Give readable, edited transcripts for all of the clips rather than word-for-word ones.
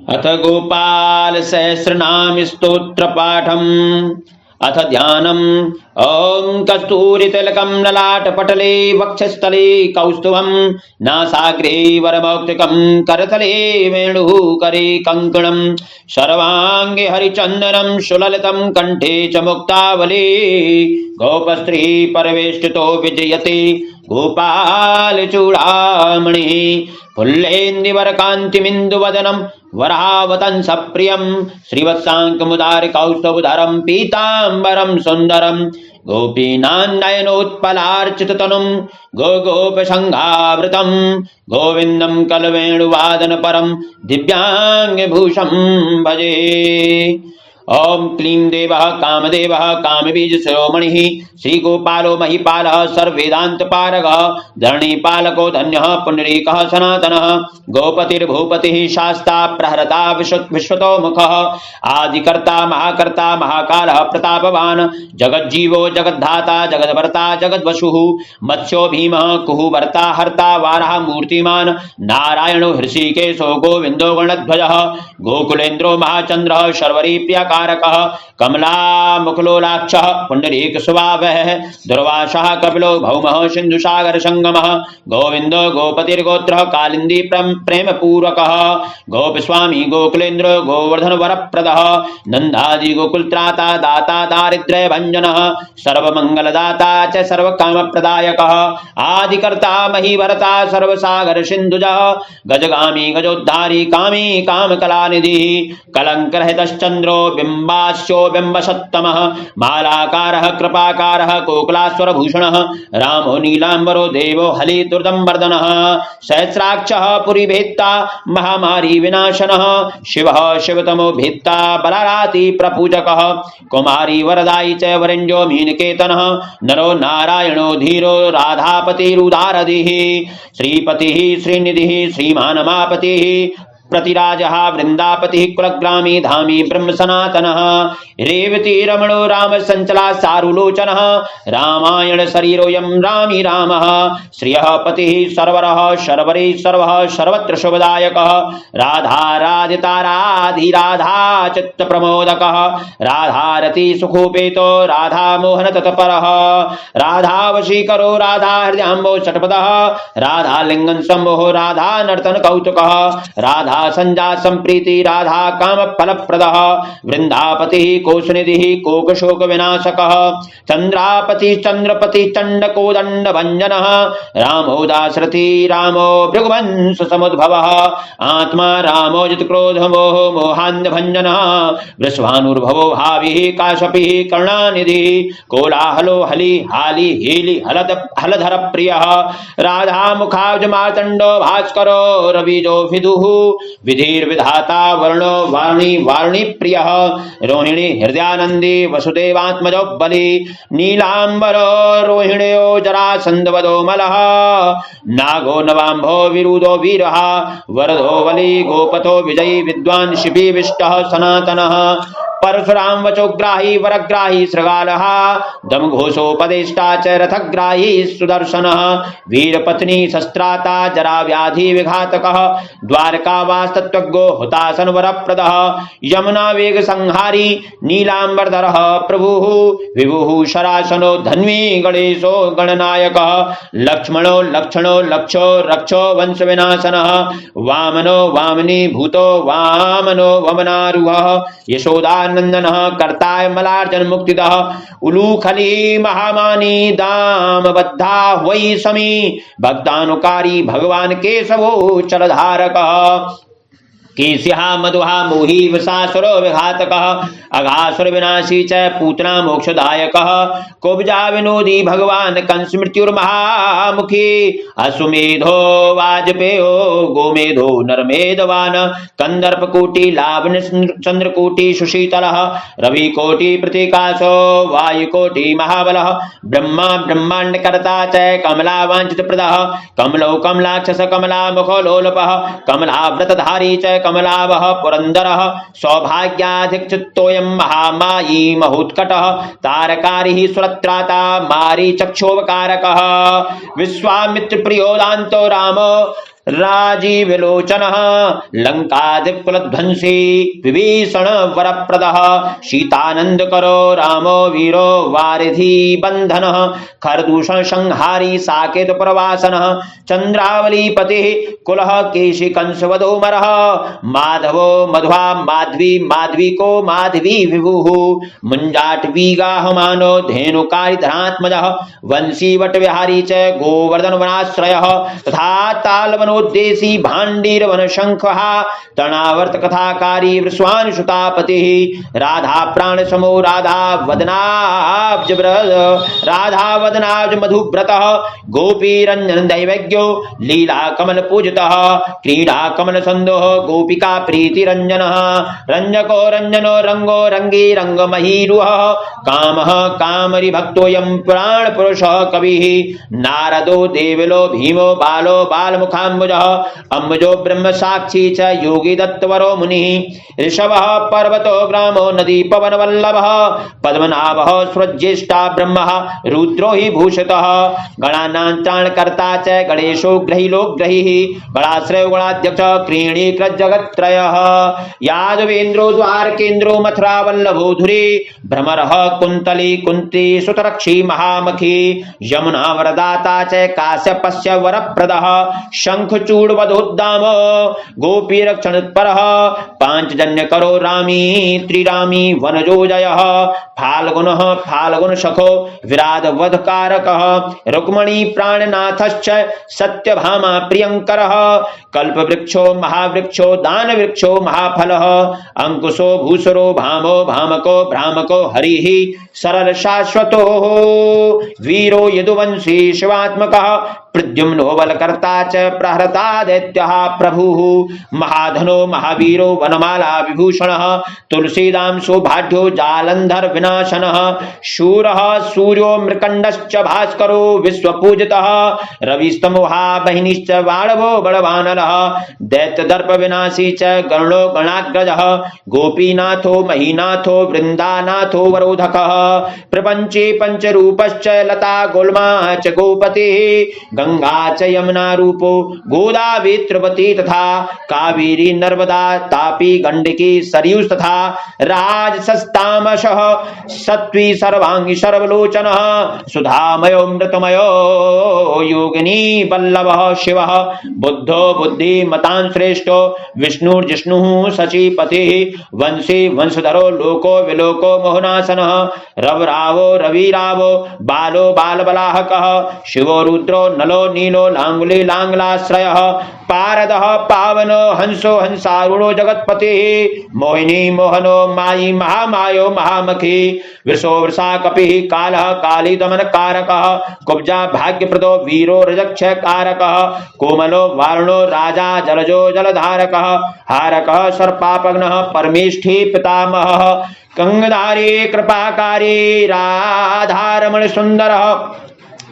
अथ गोपाल सहस्रनाम स्तोत्र पाठम अथ ध्यानम। ओम कस्तूरितिलकं ललाटपटले वक्षस्थले कौस्तुभं नासाग्रे वरमौक्तिकं करतले वेणुकरे कंकणं सर्वांगे हरिचंदनं सुललितं कंठे च मुक्तावली गोपस्त्री परवेष्टितो विजयते गोपाल चूड़ामणि पुल्लेन्दुवरकान्तिमिन्दुवदनं वरावतंस प्रियं श्रीवत्साङ्कमुदारिकौस्तुभधरं पीताम्बरं सुन्दरं गोपीनान्नयनोत्पलार्चिततनुं गोगोपसङ्घावृतं गोविन्दं कलवेणुवादनपरं दिव्याङ्गभूषं भजे। ओम क्लीं देवः कामदेवः कामबीज शिरोमणिः श्रीगोपालो महिपालः सर्ववेदान्तपारगः धरणीपालको धन्यः पुण्डरीकः सनातनः गोपतिर्भूपतिः शास्ता प्रहरता विश्वतोमुखः आदिकर्ता महाकर्ता महाकालः प्रतापवान् जगज्जीवो जगद्धाता जगद्भर्ता जगद्वसुः मत्स्यो भीमः कुहुभर्ता हर्ता वारः मूर्तिमान् नारायणो हृषीकेशो गोविन्दो गणध्वजः गोकुलेन्द्रो महाचन्द्रः शर्वरीप्यका कमला मुखलोलाक्षः पुंडरीक स्वभावः दुर्वासः कपिलो भौमः सिंधुसागर संगमः गोविंदो गोपतिर्गोत्रः कालिंदी प्रेम पूर्वकः गोपस्वामी गोकुलेन्द्र गोवर्धन वरप्रदः नंदादि गोकुलत्राता दाता दारिद्र्य भंजनः सर्वमंगलदाता च सर्वकामप्रदायकः आदिकर्ता महीभरता सर्वसागर सिंधुजः गजगामी गजोद्धारी कामी कामकलानिधिः कलंकरहितश्चंद्रो बिंबास्यो बिंबसत्तमः मालाकारः कृपाकारः कोकलास्वरभूषणः रामो नीलांबरो देवो हलि दुर्दंवर्धनः सहस्राक्षः पुरीभेत्ता महामारी विनाशनः शिवः शिवतमो भेत्ता बलाराति प्रपूजकः कुमारी वरदायी च वरेण्यो मीनकेतनः नरो नारायणो धीरो राधापतिरुदारधिः श्रीपतिः श्रीनिधिः श्रीमानमापतिः प्रतिराजः वृंदापति कुलग्रामी धामी ब्रह्म सनातनः रेवती रमणो राम संचला सारुलोचनः रामायण शरीरोऽयं रामी रामः श्रियः पतिः सर्वरः शर्वरी सर्वः सर्वत्र शुभदायकः राधाराधिताराधिराधा चित्त प्रमोदकः राधारति सुखोपेतो राधा मोहन तत्परः राधावशीकरो राधा हृदयाम्बो षट्पदः राधा लिंगन सम्मोह राधा नर्तन कौतुकः राधा संजा संप्रीति राधा काम फलप्रदः वृंदापति कोशनिधि कोक शोक विनाशकः चंद्रापति चंद्रपति चंड कोदंड भंजनः रामो दाशरथी रामो भृगुवंश समुद्भवः आत्मा रामो जित क्रोध मोह मोहान्य भंजनः वृषभानुर्भवो भावी काशपि कर्णानिधि कोलाहलो हलि हाली हेली हलधर प्रियः राधा मुखाब्ज मार्तंडो भास्करो रविजो विदुः विधिर्विधाता वर्णो वाणी वाणी प्रियः रोहिणी हृदयानंदी वसुदेवात्मजो बलि नीलांबरो रोहिण्यो जरासंधवदो मलः नागो नवांभो विरुदो वीरः वरदो बलि गोपतो विजयी विद्वान् शिबिविष्टः सनातनः परशुराम वचोग्राही वरग्राही श्रृगालः दमघोषोपदेष्टा च रथग्राही सुदर्शनः वीरपत्नी शस्त्राता जरा व्याधि विघातकः द्वारकावास्तत्वज्ञो हुतासन वरप्रदः यमुना वेग संहारी नीलांबरधरः प्रभुः विभुः शरासनो धन्वी गणेशो गणनायकः लक्ष्मणो लक्षणो लक्षो रक्षो वंश विनाशनः वामनो वामनी भूतो वामनो वमनारूहः यशोदा नंदनः कर्ताय मलार्जन मुक्तिदः उलूखली महामानी दामबद्धा वै समी भक्तानुकारी भगवान केशवो चलधारकः केस्यः मधुहा मोही वसासुरो विघातकः अघासुर विनाशी च पूतना मोक्षदायकः कुब्जा विनोदी भगवान कंस मृत्युर्महामुखी अश्वमेधो वाजपेयो गोमेधो नरमेधवान कंदर्पकोटि लावण्य चंद्रकोटि सुशीतलः रविकोटि प्रतीकाशो वायुकोटि महाबलः ब्रह्मा ब्रह्मांडकर्ता च कमला वांछित प्रदः कमलो कमलाक्षस कमला मुखो लोलपः कमलाव्रतधारी च कमलावः पुरंदरः सौभाग्याधिक्षितोऽयं महामायी महोत्कटः तारकारिः सुरत्राता मारीचक्षोपकारकः विश्वामित्र प्रियोदान्तो रामो राजीव लोचन लंकादिकुलध्वंसी विभीषण वरप्रद सीतानंद करो रामो वीरो वारिधि बंधन खरदूषण संहारी साकेत प्रवासन चंद्रावली पति कुलह केशि कंसवधूमर माधवो मध्वा माधवी माधवी को माधवी विभु मुंजाटवी गाहमानो धेनुकारी धरात्मज वंशी वट विहारी च गोवर्धन वनाश्रय तथा तालवनोद्देशी भाण्डीर वन शंख तणावर्त कथाकारी वृष्वान सुतापति राधा प्राण समो राधा वदनाब्ज राधा वदनाब्ज मधुव्रत गोपी रंजन दैवज्ञो लीला कमल पूजितः क्रीडा कमल संदोह गोपिका प्रीति रंजन रंजको रंजनो रंगो रंगी रंग महीरुह कामः कामरि भक्तोऽयं पुराण पुरुषः कविः नारदो देवलो भीमो बालो बालमुखाम्बुजः अम्बुजो ब्रह्म साक्षी च योगी दत्तवरो मुनिः ऋषभः पर्वतो ग्रामो नदी पवन वल्लभः पद्मनाभः स्वज्येष्ठा ब्रह्मः रुद्रो हि भूषितः गणानां च गणेशो ग्रहीलो ग्रहीः गणाश्रयो गणाध्यक्ष क्रीणीकृत जगत्त्रयः यादवेन्द्रो द्वारकेन्द्रो मथुरा वल्लभो धुरी भ्रमरः कुन्तली कुन्ती सुतरक्षी महामखी यमुना वरदाता च काश्यपस्य वरप्रदः शंखचूडवधोद्दामो गोपीरक्षणतत्परः पांचजन्य करो रामी त्रिरामी वनजो जयः फाल्गुनः फाल्गुन सखो विराध वधकारकः रुक्मणी प्राणनाथश्च सत्यभामा प्रियंकरः कल्पवृक्षो महावृक्षो दानवृक्षो महाफलः अंकुशो भूसरो भामो भामको भ्रामको हरिः सरल शाश्वतो वीरो यदुवंशी शिवात्मकः प्रद्युम्नो बलकर्ता च प्रहरता दैत्यः प्रभुः महाधनो महावीरो वनमाला विभूषणः तुलसीदां सौभाढ्यो जालंधर विनाशनः शूरः सूर्यो मृकंडश्च भास्करो विश्वपूजितः रविस्तमोहा बहिनीश्च बाणवो बलवानरः दैत्यदर्प विनाशी च गणो गणाग्रजः गोपीनाथो महीनाथो वृंदानाथो वरोधकः प्रपंचे पंचरूपश्च लता गुल्मा च गोपतिः गंगा च यमुना रूपो गोदावरी तथा कावेरी नर्मदा तापी गंडकी सरयू तथा राजसस्तामशः सत्वी सर्वांगी सर्वलोचनः सुधामयो मृतमयो योगिनी वल्लभः शिवः बुद्धो बुद्धिमतां श्रेष्ठो विष्णुर्जिष्णुः शचीपतिः वंशी वंशधरो लोको विलोको मोहनासनः रवरावो रविरावो बालो बालबलाहकः शिवो रुद्रो नलो नीलो लांगुली लांगलाश्रयः पारदः पावनो हंसो हंसारुणो जगत्पतिः मोहिनी मोहनो मायी महामायो महामखी वृषो वृषा कपिः कालः काली दमन कारकः कुब्जा भाग्यप्रदो वीरो रजक्ष कारकः कोमलो वारुणो राजा जलजो जलधारकः हारकः सर्पापग्नः परमेष्ठी पितामहः कंगधारी कृपाकारी राधारमण सुंदरः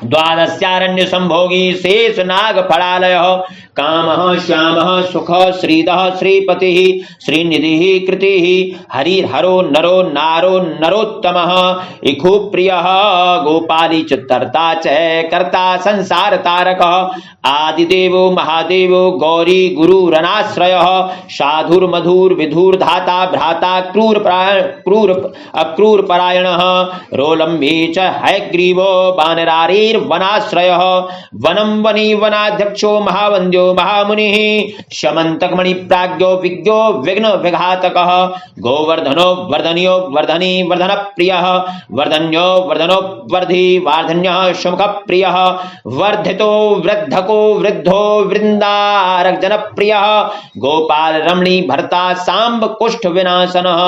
द्वादश्यारण्य संभोगी शेष नाग फलालयः कामः श्यामः सुखः श्रीधः श्रीपतिः श्रीनिधिः कृतिः हरिहरो नरो नारो नरोत्तमः इखुप्रियः गोपाली चित्तर्ता च कर्ता संसार तारकः आदिदेवो महादेवो गौरी गुरुरनाश्रयः साधुर्मधुर विधुर धाता भ्राता क्रूर अक्रूर परायणः रोलम्बी च हयग्रीवो वानरारीर्वनाश्रयः वनं वनी वनाध्यक्षो महावन्द्यो महामुनिः शमन्तकमणि प्राज्ञो विज्ञो विघ्न विघातकः गोवर्धनो वर्धनियो वर्धनी वर्धन प्रियः वर्धन्यो वर्धनो वर्धि वार्धन्यः सुमुख प्रियः वर्धितो वृद्धको वृद्धो वृंदारक जनप्रियः गोपाल रमणी भर्ता सांब कुष्ठ विनाशनः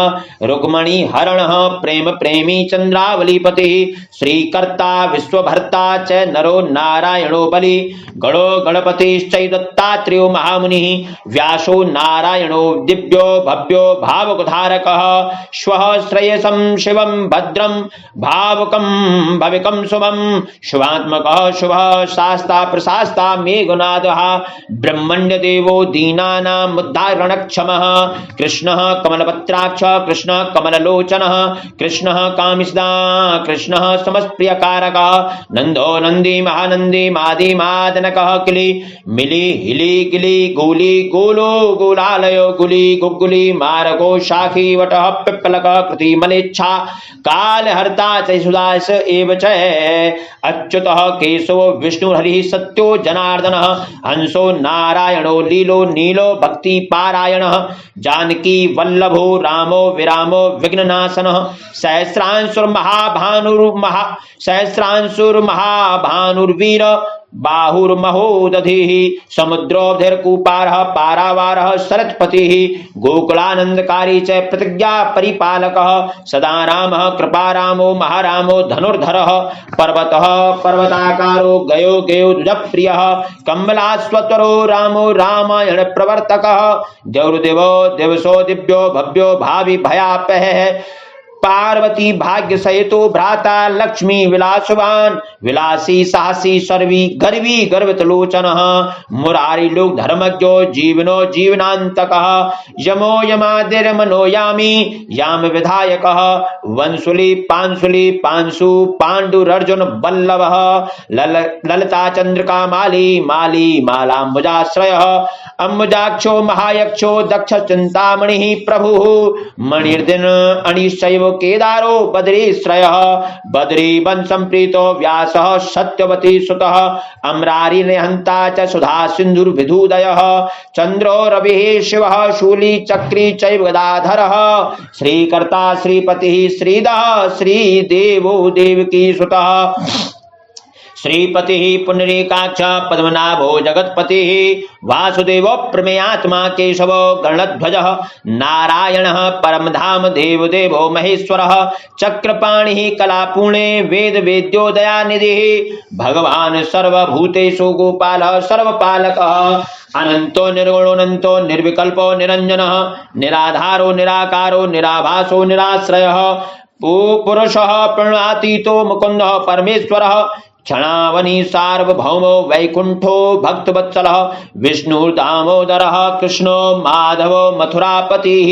रुक्मणी हरणः प्रेम प्रेमी चंद्रावलीपतिः श्रीकर्ता विश्वभर्ता च नरो नारायणो बलि गणो गणपतिश्चैदत्तात्रेयो महामुनिः व्यासो नारायणो दिव्यो भव्यो भावुकधारकः श्वः श्रेयसं शिवं भद्रं भावुकं भविकं शुभं शुभात्मकः शुभः शास्ता प्रशास्ता मेघनादः ब्रह्मण्य देवो दीनानां उद्धारणक्षमः कृष्णः कमलपत्राक्ष कृष्णः कमललोचनः कृष्णः कामिष्दा कृष्णः समस्प्रियकारकः नंदो नंदी महानंदी मादी मादनकः किली मिली हिली गिली गूली गोलो गोलालयो गुली गुग्गुली मारको शाखी वटः पिप्पलक कृति मलेच्छा काल हर्ता चुदास एव च अच्युतः केशवो विष्णु हरि सत्यो जनार्दनः हंसो नारायणो लीलो नीलो भक्ति पारायणः जानकी वल्लभो रामो विरामो विघ्ननाशनः सहस्रांशुर्महाभानुर्वीर बाहुर्महोदधिः समुद्रोऽधिर्कुपारः पारावारः शरत्पतिः गोकुलानंदकारी च प्रतिज्ञा परिपालकः सदा रामः कृपारामो महारामो धनुर्धरः पर्वतः पर्वताकारो गयो गयो द्विजप्रियः कमलास्वतरो रामो रामायण प्रवर्तकः देवदेवो दिवसो दिव्यो भव्यो भावि भयापहः पार्वती भाग्य सहितो भ्राता लक्ष्मी विलासवान विलासी साहसी सर्वी गर्वी गर्वितलोचनः मुरारी लोक धर्मज्ञो जीवनो जीवनांतकः यमो यमादिर्मनो यामी याम विधायकः वंशुली पांशु पांडुरर्जुन बल्लभः ललिता चंद्रिका माली माली मालाम्बुजाश्रयः अम्बुजाक्षो महायक्षो दक्ष चिंतामणिः प्रभुः मणिर्दिन अणिशैव केदारो बद्रीश्रयः बद्री वंशं प्रीतो व्यासः सत्यवती सुतः अम्रारी निहंता च सुधा सिंधुर्विधुदयः चंद्रो रविः शिवः शूली चक्री चैव गदाधरः श्रीकर्ता श्रीपतिः श्रीदः श्रीदेवो देवकी सुतः श्रीपतिः पुंडरीकाक्ष पद्मनाभो जगत्पतिः वासुदेवो प्रमेयात्मा केशवो गणध्वजः नारायणः परमधाम देवदेवो महेश्वरः चक्रपाणिः कलापूर्णे वेद वेद्यो दयानिधिः भगवान् सर्वभूतेषु गोपालः सर्वपालकः अनंतो निर्गुणोऽनंतो निर्विकल्पो निरंजनः निराधारो निराकारो निराभासो निराश्रयः पुरुषः प्रणवातीतो मुकुंदः परमेश्वरः क्षणावनी सार्वभौमो वैकुंठो भक्तवत्सलः विष्णु दामोदरः कृष्णो माधवो मथुरापतिः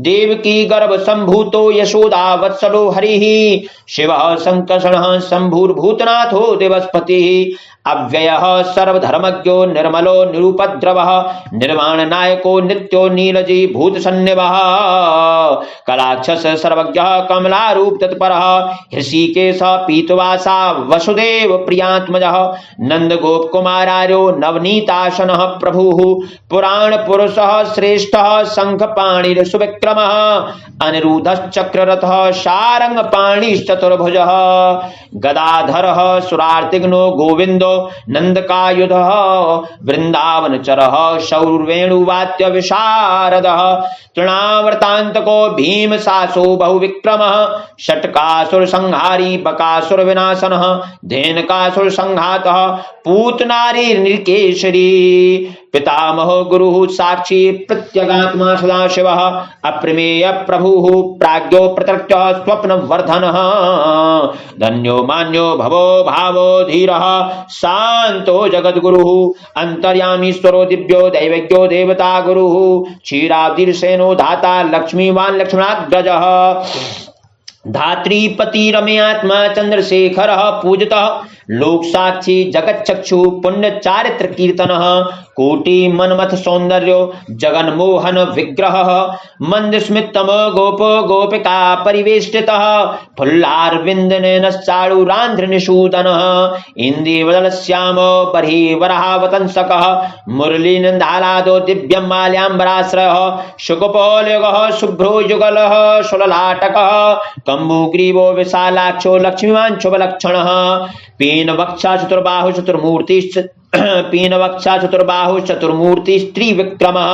देवकी गर्भ संभूतो यशोदा वत्सलो हरिः शिवः संकर्षणः शंभुर्भूतनाथो दिवस्पतिः अव्ययः सर्वधर्मज्ञो निर्मलो निरुपद्रवः निर्वाण नायको नित्यो नीलजी भूतसन्निभः कलाक्षस सर्वज्ञः कमलारूप तत्परः ऋषिकेश पीतवासा वसुदेव प्रियात्मजः नंद गोप कुमारार्यो नवनीताशनः प्रभुः पुराण पुरुषः श्रेष्ठः शंखपाणिः सुविक्रमः अनिरुद्धश्चक्ररथः शारंगपाणिश्चतुर्भुजः गदाधरः सुरार्तिघ्नो गोविंदो नंदकायुधः वृंदावनचरः शौर्वेणुवाद्य विशारदः तृणावर्तान्तको भीमसासो बहुविक्रमः षट्कासुर संहारी बकासुर विनाशनः धेनकासुर संघातः पूतनारी नृकेशरी पितामहो गुरुः साक्षी प्रत्यगात्मा सदाशिवः अप्रमेय प्रभुः प्राज्ञो प्रत्यक्षः स्वप्नवर्धनः धन्यो मान्यो भवो भावो धीरः शांतो जगद्गुरुः अंतर्यामीश्वरो दिव्यो दैवज्ञो देवता गुरुः क्षीराब्धिर्सेनो धाता लक्ष्मीवान् लक्ष्मणाग्रजः धात्रीपति रमयात्मा चंद्रशेखरः पूजितः लोक साक्षी जगत चक्षु पुण्य चारित्र कीर्तनः कोटि मनमथ सौंदर्यो जगन मोहन विग्रह मंद स्मितम गोप गोपिका परिवेष्टितः फुल्लारविंद नैनश्चारुरांध्र निषूदनः इंद्रिवदल श्याम बर्हि वराहवतंसकः मुरलीनंदालादो दिव्यं माल्याम्बराश्रयः शुकपोलयुगः शुभ्रो युगलः सुललाटकः कम्बुग्रीवो विशालाक्षो लक्ष्मीवान् शुभलक्षणः पीनवक्षा चतुर्बाहु चतुर्मूर्तिश्च पीनवक्षा चतुर्बाहु चतुर्मूर्ति स्त्री विक्रमः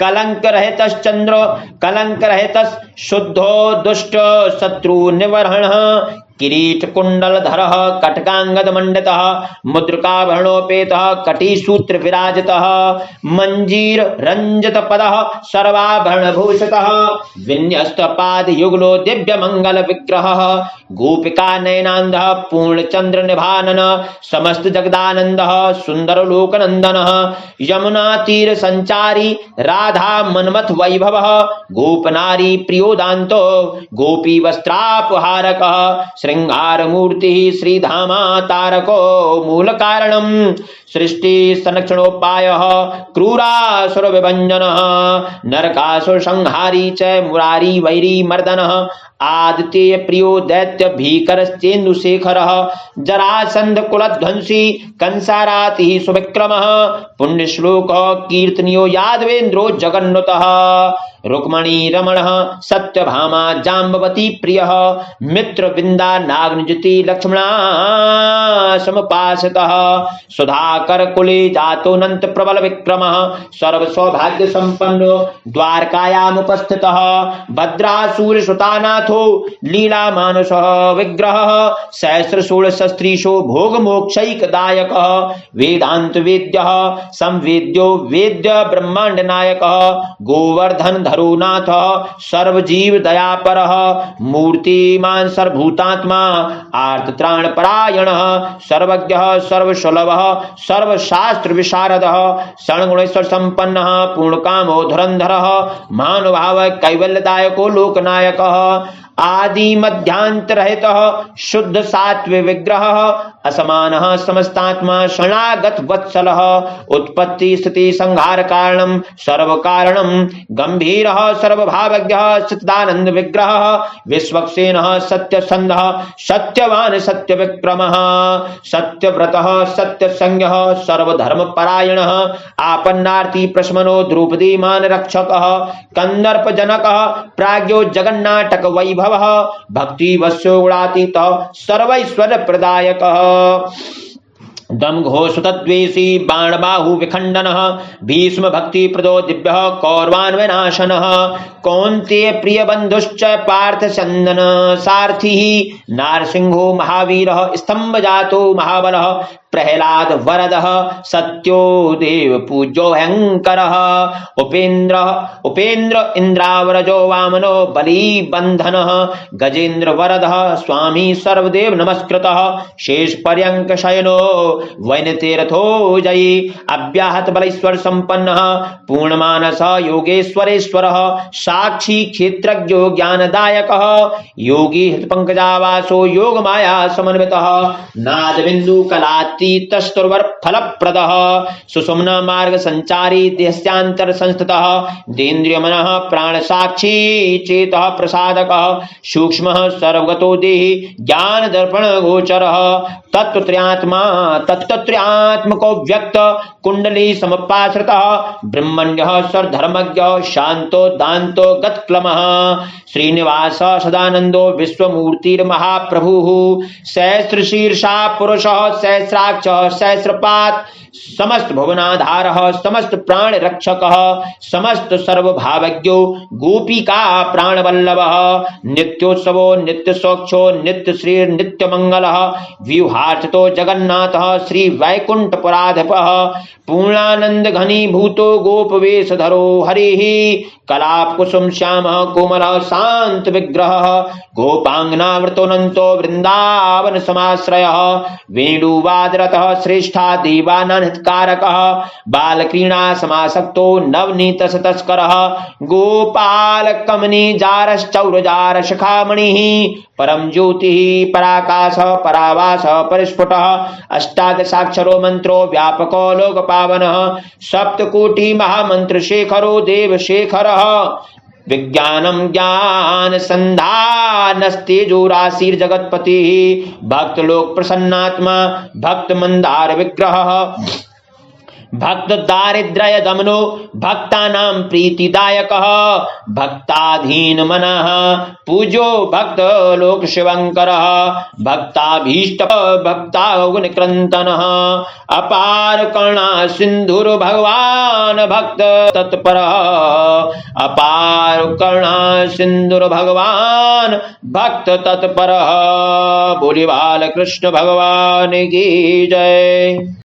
कलंक रहितश्चंद्र कलंक रहितः शुद्धो दुष्ट शत्रु निवर्हणः किरीट कुंडल धरः कटकांगद मंडितः मुद्रिकाभरणोपेतः कटिसूत्र विराजितः मंजीर रंजित पदः सर्वाभरण भूषितः विन्यस्त पाद युगलो दिव्य मंगल विग्रहः गोपिका नयनांधः पूर्णचंद्र निभानन समस्त जगदानंदः सुंदर लोकनंदनः यमुना तीर संचारी राधा मनमथ वैभवः गोपनारी प्रियोदांतो गोपी वस्त्रापहारकः श्रृंगार मूर्ति श्रीधामा तारको मूल कारणम सृष्टि संरक्षणोपाय क्रूरासुर विभंजन नरकासुर संहारी च मुरारी वैरी मर्दन आदित्य प्रियो दैत्य भीकरश्चेन्दुशेखर जरासंध कुलध्वंसी कंसाराति सुविक्रम पुण्यश्लोक कीर्तनियो यादवेन्द्रो जगन्नुतः रुक्मणी रमण सत्यभामा जाम्बवती प्रिय मित्रविंदा नागनिजति लक्ष्मणा समुपासितः सुधाकर कुले जातोऽनंत प्रबल विक्रम सर्व सौभाग्य संपन्नो द्वारकायामुपस्थितः भद्रासुर सुतानाथो लीला मानस विग्रह सहस्र षोडशस्त्रीशो भोग मोक्षैकदायक वेदांत वेद्य संवेद्यो वेद्य ब्रह्मांड नायक गोवर्धन धरोनाथ सर्वजीव दयापर मूर्तिमान सर्वभूतात्मा आर्तत्राण परायण सर्वज्ञ सर्वसुलभ सर्वशास्त्र विशारद षण्गुणेश्वर संपन्न पूर्णकामो धुरंधर महानुभाव कैवल्यदायको लोकनायक आदि मध्यांतरहित शुद्ध सात्विक विग्रह असमान समस्तात्मा शरणागत वत्सल उत्पत्ति स्थिति संहार कारणम सर्व कारणम गंभीर सर्वभावज्ञ सच्चिदानंद विग्रह विश्वक्सेन सत्यसंध सत्यवान सत्य विक्रम सत्यव्रत सत्यसंज्ञ सर्वधर्म परायण आपन्नार्थी प्रशमनो द्रौपदीमान रक्षक कंदर्प जनक प्राज्ञो जगन्नाटक वैभव भक्ति वश्यो गुणातीत सर्वैश्वर्य प्रदायक दम घोष तद्वेषी बाण बाहु विखंडन भीष्म भक्ति प्रदो दिव्य कौरवान विनाशन कौन्तेय प्रिय बंधुश्च पार्थ चंदन सारथी नारसिंहो महावीर स्तंभ जातो महाबल प्रहलाद वरद सत्यो देव पूज्यो भयंकर उपेन्द्र उपेन्द्र इंद्रावरजो वामनो बली बंधन गजेन्द्र वरद स्वामी सर्वदेव नमस्कृत शेष पर्यंक शयनो वैनतेरथो जयी अव्याहत बलेश्वर संपन्न पूर्णमानस योगेश्वरेश्वर साक्षी क्षेत्रज्ञो ज्ञानदायक योगी हृत्पंकजावासो योग माया समन्वित नाद बिंदु कलातीतस्तुर्वर फलप्रद सुषुम्ना मार्ग संचारी देहस्यांतर संस्थितः देन्द्रिय मनः प्राण साक्षी चेतः प्रसादक सूक्ष्म सर्वगतो देहि ज्ञान दर्पण गोचर तत्त्रयात्मा तत्त्रयात्मको व्यक्त कुंडली समपाश्रितः ब्रह्मण्य सर्वधर्मज्ञ शांतो दान्तो गत्क्लमः श्रीनिवास सदानंदो विश्वमूर्तिर्महाप्रभुः सहस्रशीर्षा पुरुषः सहस्राक्ष सहस्रपात समस्त भुवनाधार समस्त प्राण रक्षक समस्त सर्वभावज्ञो गोपिका प्राणवल्लभ नित्योत्सवो नित्य सौक्षो नित्य श्री नित्य मंगल व्यूहार्थितो जगन्नाथ श्री वैकुंठपुराधिप पूर्णानंद घनीभूतो गोपवेशधरो हरिः कलाप कुसुम श्याम कोमल शांत विग्रह गोपांगनावृतोऽनंतो वृंदावन समाश्रय वेणुवादरतः श्रेष्ठा देवानां हितकारकः बालक्रीडा समासक्तो नवनीत तस्करः गोपाल कमनी जारश्चौरजार शिखामणिः परम ज्योतिः पराकाश परावास परिस्फुटः अष्टादशाक्षरो मंत्रो व्यापको लोकपावनः सप्तकोटि महामंत्र शेखरो देव शेखरः विज्ञानम ज्ञान संधानस्तेजो राशिर जगतपति भक्त लोक प्रसन्नात्मा भक्त मंदार विग्रह भक्त दारिद्र्य दमनो भक्तानां प्रीतिदायक भक्ताधीन मनः पूजो भक्त लोक शिवंकर भक्ताभीष्ट भक्ता गुणक्रंतन अपार करुणा सिंधुर भगवान भक्त तत्पर अपार करुणा सिंधुर भगवान भक्त तत्पर बोली बाल कृष्ण भगवान की जय।